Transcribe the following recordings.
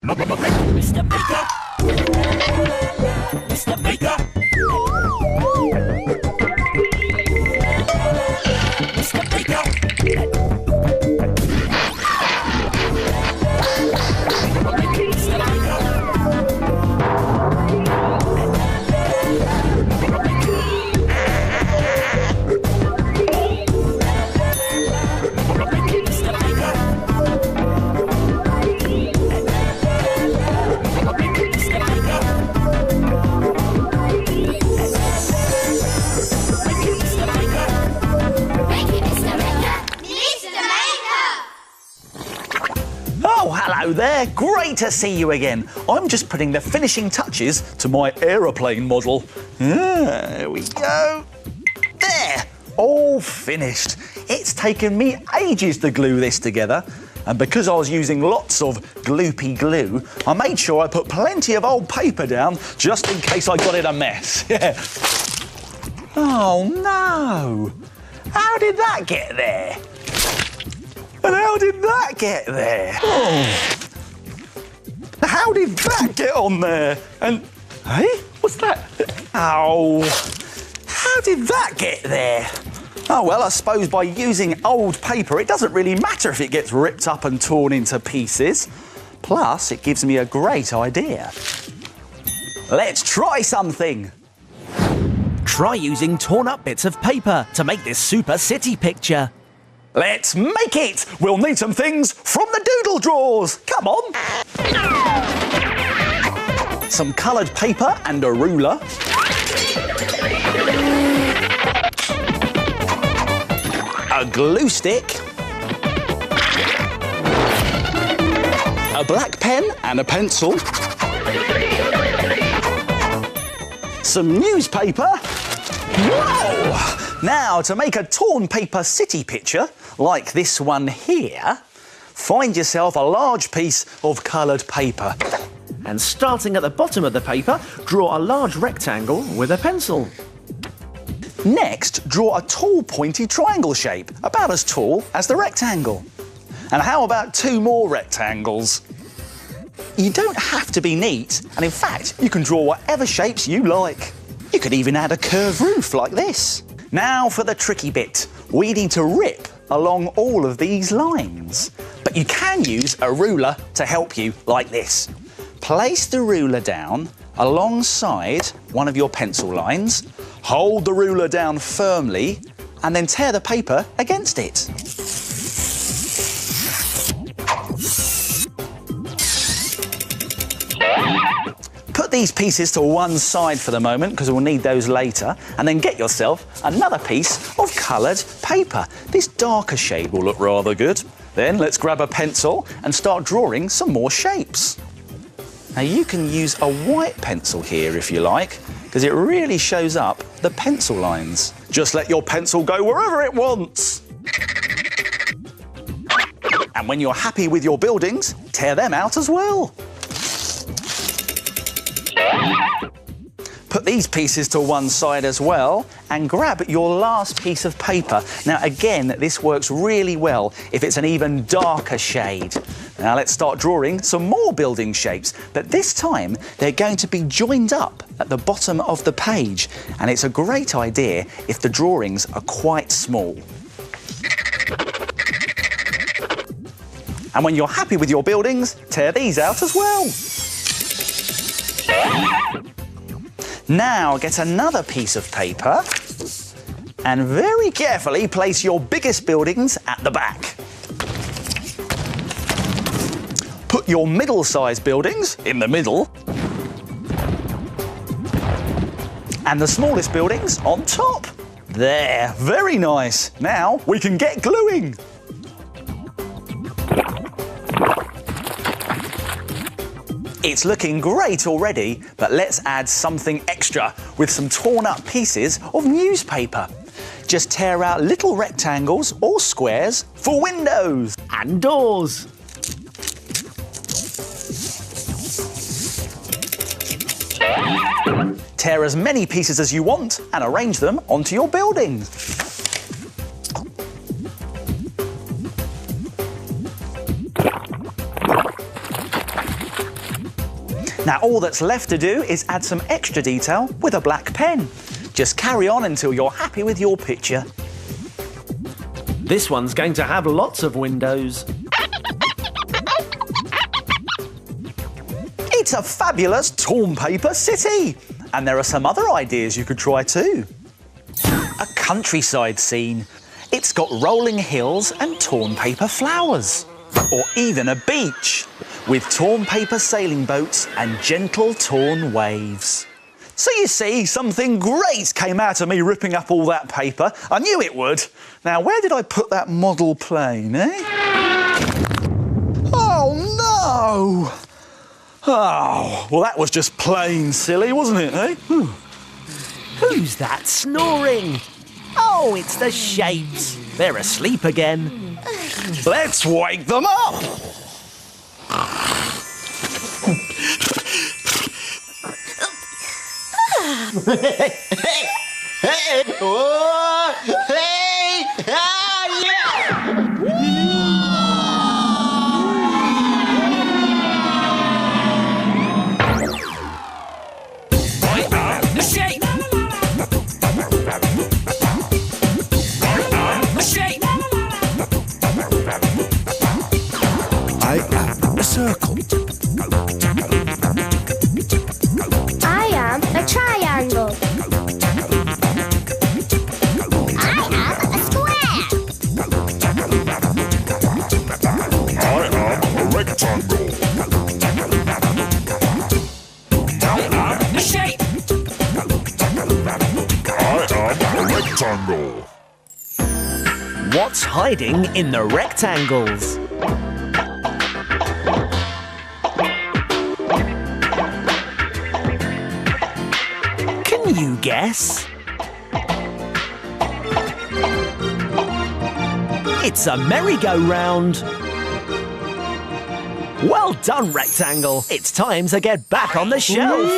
Mr. Baker! Mr. Baker! Mr. Baker! Hello there, great to see you again. I'm just putting the finishing touches to my aeroplane model. There we go. There, all finished. It's taken me ages to glue this together, and because I was using lots of gloopy glue, I made sure I put plenty of old paper down just in case I got it a mess. Yeah. Oh no, how did that get there? And how did that get there? Oh. How did that get on there? And, hey, what's that? Ow. How did that get there? Oh, well, I suppose by using old paper, it doesn't really matter if it gets ripped up and torn into pieces. Plus, it gives me a great idea. Let's try something. Try using torn up bits of paper to make this super city picture. Let's make it! We'll need some things from the doodle drawers. Come on. Some coloured paper and a ruler. A glue stick. A black pen and a pencil. Some newspaper. Whoa! Now, to make a torn paper city picture, like this one here, find yourself a large piece of coloured paper. And starting at the bottom of the paper, draw a large rectangle with a pencil. Next, draw a tall pointy triangle shape, about as tall as the rectangle. And how about 2 more rectangles? You don't have to be neat, and in fact, you can draw whatever shapes you like. You could even add a curved roof like this. Now for the tricky bit. We need to rip along all of these lines. But you can use a ruler to help you like this. Place the ruler down alongside one of your pencil lines, hold the ruler down firmly, and then tear the paper against it. Put these pieces to one side for the moment because we'll need those later, and then get yourself another piece of coloured paper. This darker shade will look rather good. Then let's grab a pencil and start drawing some more shapes. Now you can use a white pencil here if you like, because it really shows up the pencil lines. Just let your pencil go wherever it wants. And when you're happy with your buildings, tear them out as well. Put these pieces to one side as well and grab your last piece of paper. Now again, this works really well if it's an even darker shade. Now let's start drawing some more building shapes, but this time they're going to be joined up at the bottom of the page, and it's a great idea if the drawings are quite small. And when you're happy with your buildings, tear these out as well. Now get another piece of paper and very carefully place your biggest buildings at the back. Put your middle-sized buildings in the middle and the smallest buildings on top. There, very nice. Now we can get gluing. It's looking great already, but let's add something extra with some torn up pieces of newspaper. Just tear out little rectangles or squares for windows and doors. Tear as many pieces as you want and arrange them onto your building. Now all that's left to do is add some extra detail with a black pen. Just carry on until you're happy with your picture. This one's going to have lots of windows. It's a fabulous torn paper city. And there are some other ideas you could try too. A countryside scene. It's got rolling hills and torn paper flowers. Or even a beach with torn paper sailing boats and gentle torn waves. So you see, something great came out of me ripping up all that paper. I knew it would. Now, where did I put that model plane, eh? Oh, no! Oh, well, that was just plain silly, wasn't it, eh? Who's that snoring? Oh, it's the shapes. They're asleep again. Let's wake them up! I am a circle. I am a triangle. I am a square. I am a rectangle. I am a shape. I am a rectangle. What's hiding in the rectangles? Can you guess? It's a merry-go-round. Well done, Rectangle. It's time to get back on the shelf.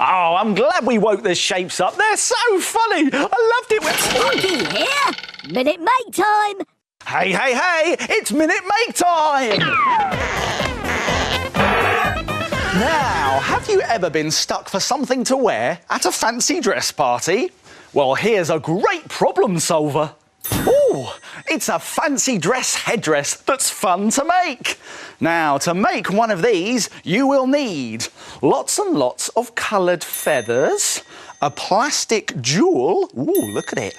Oh, I'm glad we woke the shapes up. They're so funny. I loved it. Talking here. Minute Make time. Hey, hey, hey, it's Minute Make time! Now, have you ever been stuck for something to wear at a fancy dress party? Well, here's a great problem solver. Ooh, it's a fancy dress headdress that's fun to make. Now, to make one of these, you will need lots and lots of coloured feathers, a plastic jewel, ooh, look at it,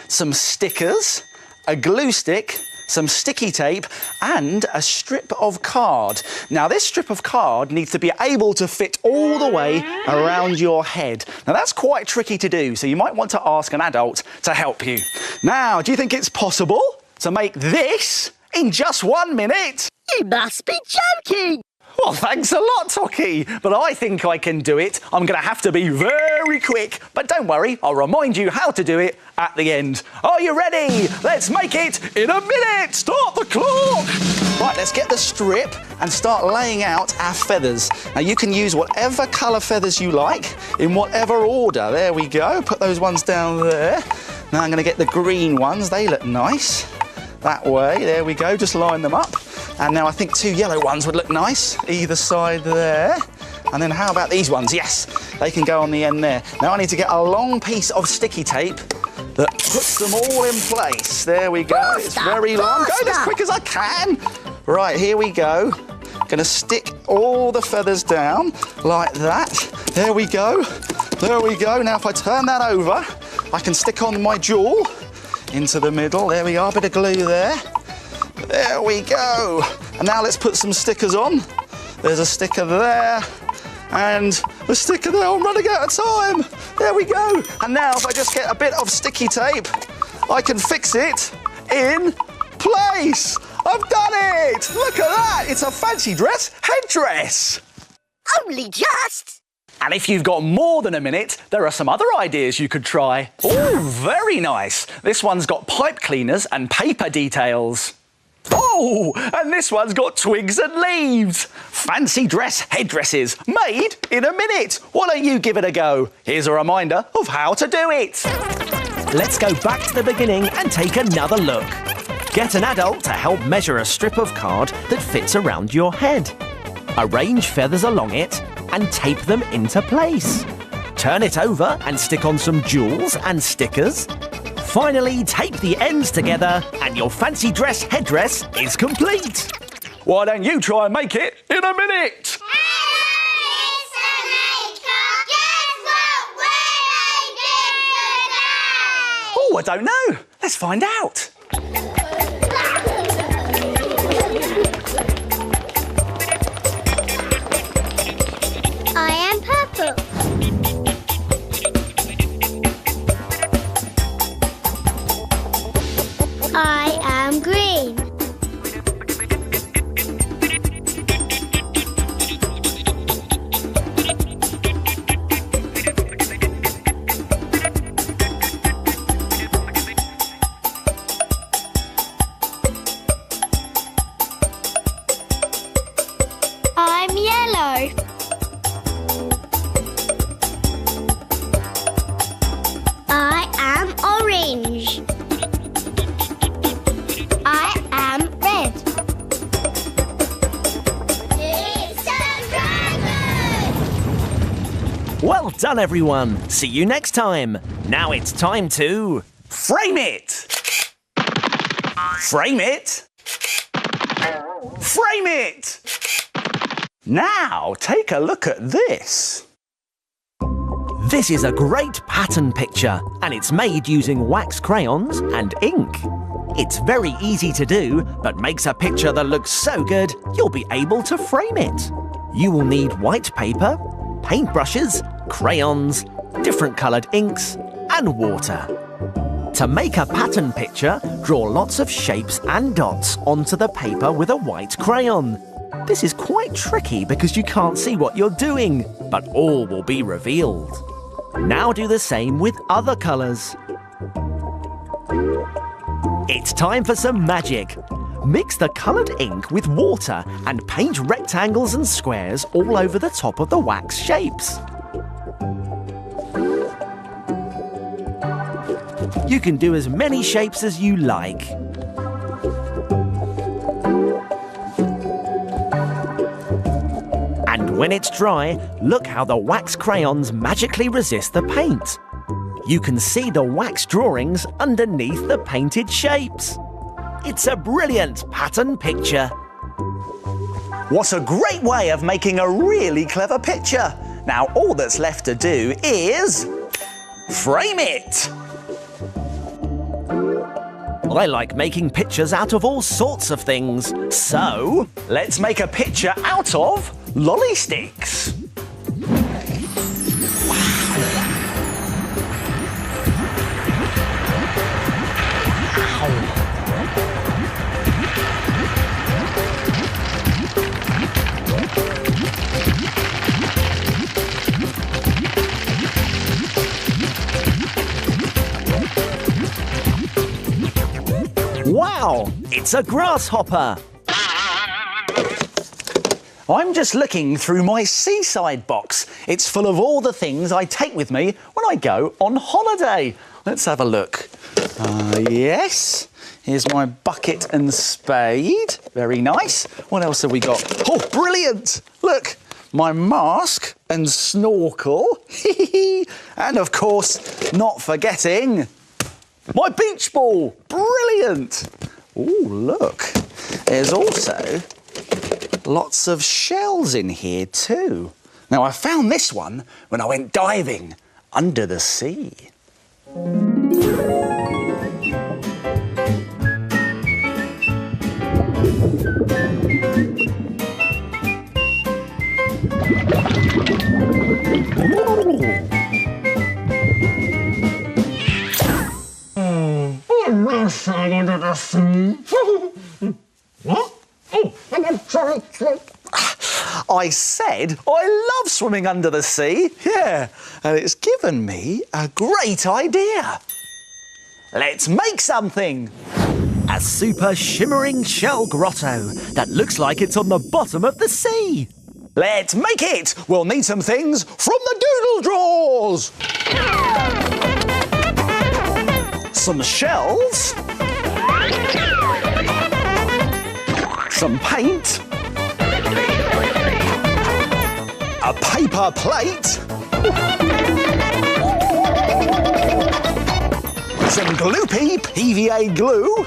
some stickers, a glue stick, some sticky tape and a strip of card. Now this strip of card needs to be able to fit all the way around your head. Now that's quite tricky to do, so you might want to ask an adult to help you. Now, do you think it's possible to make this in just 1 minute? You must be joking. Well, thanks a lot, Toki, but I think I can do it. I'm going to have to be very quick, but don't worry, I'll remind you how to do it at the end. Are you ready? Let's make it in a minute. Start the clock. Right, let's get the strip and start laying out our feathers. Now, you can use whatever colour feathers you like in whatever order. There we go. Put those ones down there. Now I'm going to get the green ones. They look nice. That way, there we go, just line them up. And now I think 2 yellow ones would look nice, either side there. And then how about these ones? Yes, they can go on the end there. Now I need to get a long piece of sticky tape that puts them all in place. There we go, it's very long. Going as quick as I can. Right, here we go. Gonna stick all the feathers down like that. There we go, there we go. Now if I turn that over, I can stick on my jewel into the middle. There we are, bit of glue there. There we go. And now let's put some stickers on. There's a sticker there and a sticker there. I'm running out of time. There we go. And now if I just get a bit of sticky tape, I can fix it in place. I've done it. Look at that. It's a fancy dress headdress. Only just. And if you've got more than a minute, there are some other ideas you could try. Oh, very nice. This one's got pipe cleaners and paper details. Oh, and this one's got twigs and leaves. Fancy dress headdresses, made in a minute. Why don't you give it a go? Here's a reminder of how to do it. Let's go back to the beginning and take another look. Get an adult to help measure a strip of card that fits around your head. Arrange feathers along it and tape them into place. Turn it over and stick on some jewels and stickers. Finally, tape the ends together and your fancy dress headdress is complete. Why don't you try and make it in a minute? Oh, I don't know. Let's find out. I am purple. I am green. I'm yellow. I am orange. I am red. It's a dragon! Well done, everyone. See you next time. Now it's time to... Frame it! Frame it! Frame it! Now, take a look at this. This is a great pattern picture, and it's made using wax crayons and ink. It's very easy to do, but makes a picture that looks so good, you'll be able to frame it. You will need white paper, paintbrushes, crayons, different coloured inks, and water. To make a pattern picture, draw lots of shapes and dots onto the paper with a white crayon. This is quite tricky because you can't see what you're doing, but all will be revealed. Now do the same with other colours. It's time for some magic. Mix the coloured ink with water and paint rectangles and squares all over the top of the wax shapes. You can do as many shapes as you like. And when it's dry, look how the wax crayons magically resist the paint. You can see the wax drawings underneath the painted shapes. It's a brilliant pattern picture. What a great way of making a really clever picture. Now all that's left to do is... frame it! I like making pictures out of all sorts of things, so... let's make a picture out of lolly sticks. Wow, it's a grasshopper. I'm just looking through my seaside box. It's full of all the things I take with me when I go on holiday. Let's have a look. Yes, here's my bucket and spade. Very nice. What else have we got? Oh, brilliant! Look, my mask and snorkel. And of course, not forgetting, my beach ball. Brilliant! Oh, look. There's also lots of shells in here too. Now, I found this one when I went diving under the sea. Under the sea. What? Oh, and I'm trying to... I said I love swimming under the sea. Yeah, and it's given me a great idea. Let's make something. A super shimmering shell grotto that looks like it's on the bottom of the sea. Let's make it! We'll need some things from the doodle drawers. Some shells. Some paint. A paper plate. Some gloopy PVA glue.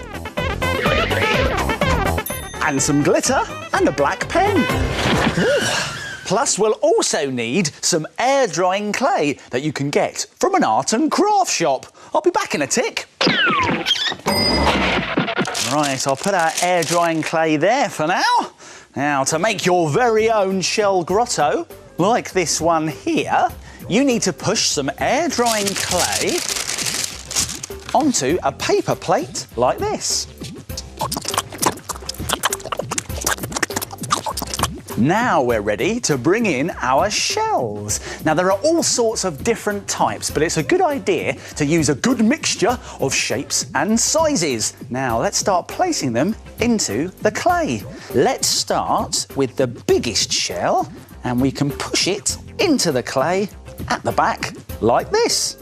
And some glitter and a black pen. Plus, we'll also need some air drying clay that you can get from an art and craft shop. I'll be back in a tick. Right, I'll put our air drying clay there for now. Now, to make your very own shell grotto, like this one here, you need to push some air drying clay onto a paper plate like this. Now we're ready to bring in our shells. Now there are all sorts of different types, but it's a good idea to use a good mixture of shapes and sizes. Now let's start placing them into the clay. Let's start with the biggest shell and we can push it into the clay at the back like this.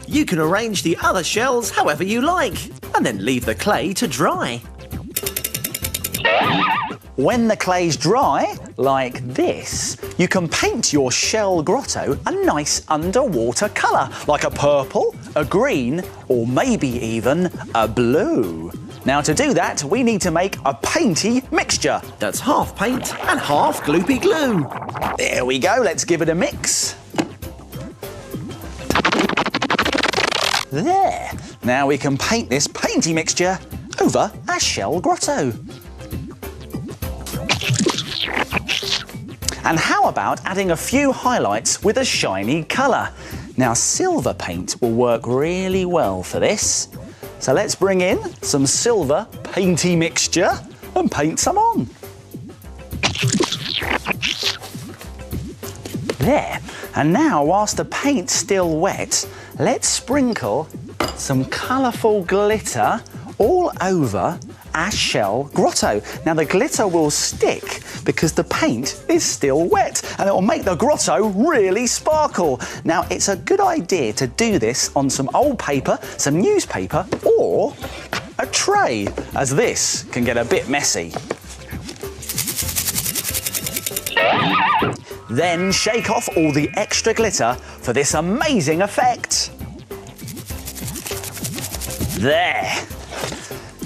You can arrange the other shells however you like and then leave the clay to dry. When the clay's dry, like this, you can paint your shell grotto a nice underwater colour, like a purple, a green, or maybe even a blue. Now to do that, we need to make a painty mixture. That's half paint and half gloopy glue. There we go, let's give it a mix. There. Now we can paint this painty mixture over our shell grotto. And how about adding a few highlights with a shiny colour? Now silver paint will work really well for this. So let's bring in some silver painty mixture and paint some on. There. And now, whilst the paint's still wet, let's sprinkle some colourful glitter all over our shell grotto. Now the glitter will stick because the paint is still wet and it will make the grotto really sparkle. Now it's a good idea to do this on some old paper, some newspaper or a tray, as this can get a bit messy. Then shake off all the extra glitter for this amazing effect. There.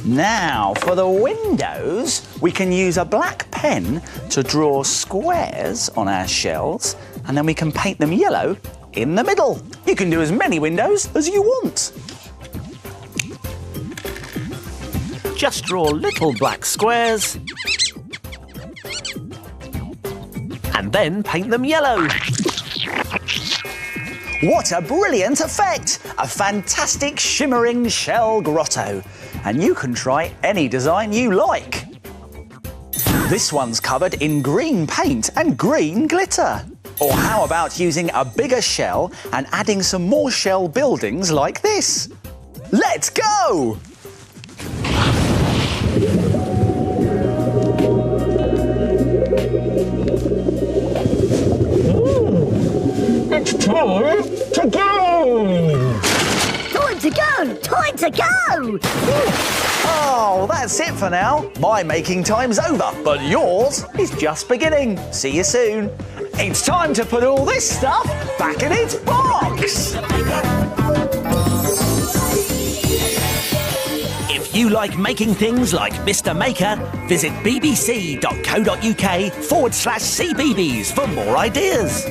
Now, for the windows, we can use a black pen to draw squares on our shells, and then we can paint them yellow in the middle. You can do as many windows as you want. Just draw little black squares and then paint them yellow. What a brilliant effect! A fantastic shimmering shell grotto. And you can try any design you like. This one's covered in green paint and green glitter. Or how about using a bigger shell and adding some more shell buildings like this? Let's go! It's time to go! Time to go! Time to go! Oh, that's it for now. My making time's over, but yours is just beginning. See you soon. It's time to put all this stuff back in its box. If you like making things like Mr. Maker, visit bbc.co.uk/cbbs for more ideas.